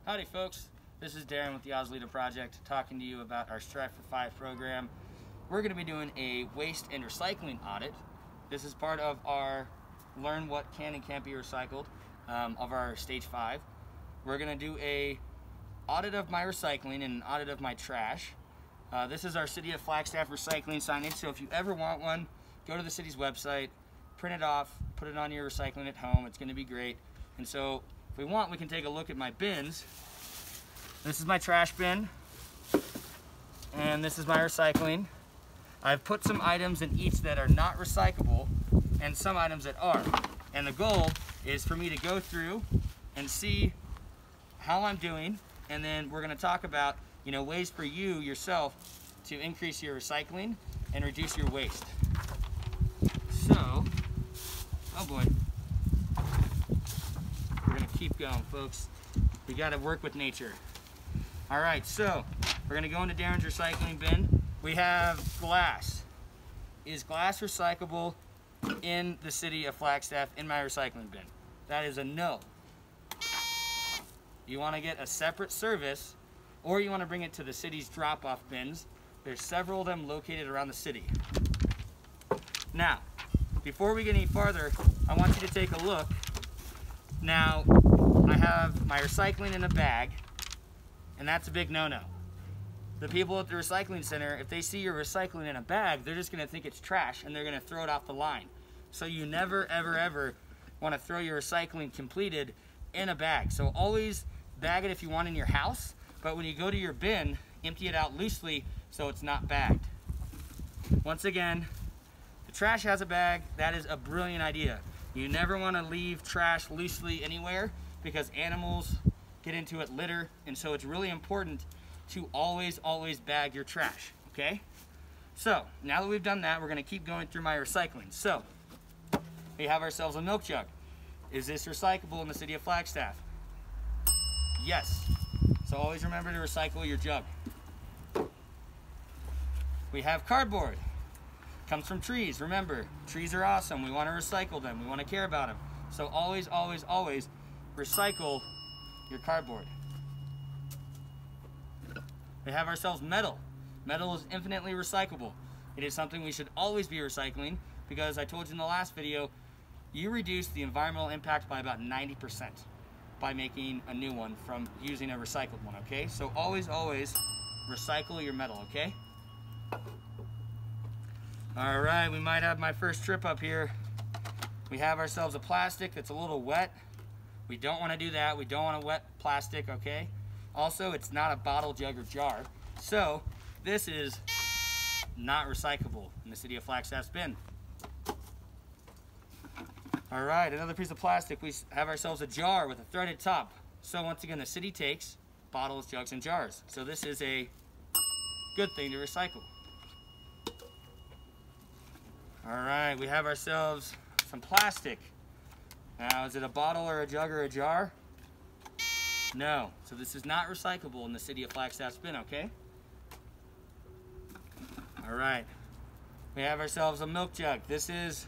Howdy folks, this is Darren with the Audit Project talking to you about our Strive for 5 program. We're going to be doing a waste and recycling audit. This is part of our learn what can and can't be recycled of our stage 5. We're going to do a audit of my recycling and an audit of my trash. This is our City of Flagstaff recycling signage, so if you ever want one, go to the city's website, print it off, put it on your recycling at home. It's going to be great. And so if we want, we can take a look at my bins. This is my trash bin, and this is my recycling. I've put some items in each that are not recyclable and some items that are. And the goal is for me to go through and see how I'm doing, and then we're going to talk about, ways for you yourself to increase your recycling and reduce your waste. So, oh boy, we're going to keep going, folks. We got to work with nature. All right, so we're going to go into Darren's recycling bin. We have glass. Is glass recyclable in the city of Flagstaff in my recycling bin? That is a no. You want to get a separate service, or you want to bring it to the city's drop-off bins. There's several of them located around the city. Now, before we get any farther, I want you to take a look. Now, I have my recycling in a bag, and that's a big no-no. The people at the recycling center, if they see your recycling in a bag, they're just going to think it's trash, and they're going to throw it off the line. So you never, ever, ever want to throw your recycling completed in a bag. So always bag it if you want in your house, but when you go to your bin, empty it out loosely so it's not bagged. Once again, the trash has a bag. That is a brilliant idea. You never want to leave trash loosely anywhere because animals get into it, litter, and so it's really important to always bag your trash, okay? So, now that we've done that, we're going to keep going through my recycling. So, we have ourselves a milk jug. Is this recyclable in the city of Flagstaff? Yes. So always remember to recycle your jug. We have cardboard. Comes from trees. Remember, trees are awesome. We want to recycle them. We want to care about them. So always recycle your cardboard. We have ourselves metal. Metal is infinitely recyclable. It is something we should always be recycling because I told you in the last video, you reduce the environmental impact by about 90% by making a new one from using a recycled one, okay? So always recycle your metal, okay? All right, we might have my first trip up here. We have ourselves a plastic that's a little wet. We don't want to do that. We don't want to wet plastic, okay? Also, it's not a bottle, jug, or jar. So, this is not recyclable in the city of Flagstaff's bin. All right, another piece of plastic. We have ourselves a jar with a threaded top. So once again, the city takes bottles, jugs, and jars. So this is a good thing to recycle. All right, we have ourselves some plastic. Now, is it a bottle or a jug or a jar? No. So this is not recyclable in the city of Flagstaff's bin, okay? All right. We have ourselves a milk jug. This is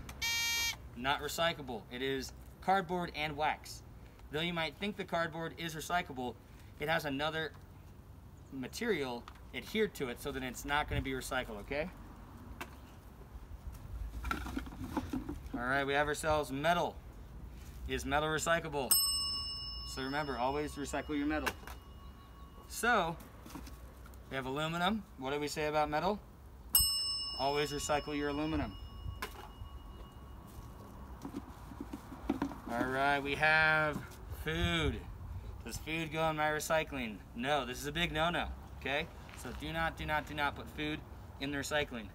not recyclable. It is cardboard and wax. Though you might think the cardboard is recyclable, it has another material adhered to it so that it's not going to be recycled, okay? All right, we have ourselves metal. Is metal recyclable? So remember, always recycle your metal. So, we have aluminum. What do we say about metal? Always recycle your aluminum. All right, we have food. Does food go in my recycling? No, this is a big no-no, okay? So do not put food in the recycling.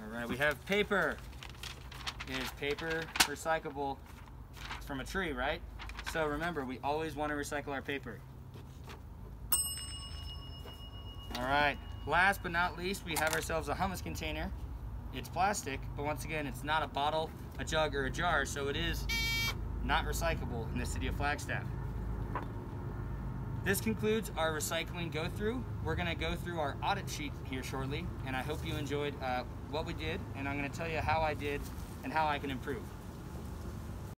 All right, we have paper. Is paper recyclable? It's from a tree, right? So remember, we always want to recycle our paper. All right, last but not least, we have ourselves a hummus container. It's plastic, but once again, it's not a bottle, a jug, or a jar, so it is not recyclable in the city of Flagstaff. This concludes our recycling go-through. We're going to go through our audit sheet here shortly, and I hope you enjoyed what we did, and I'm going to tell you how I did and how I can improve.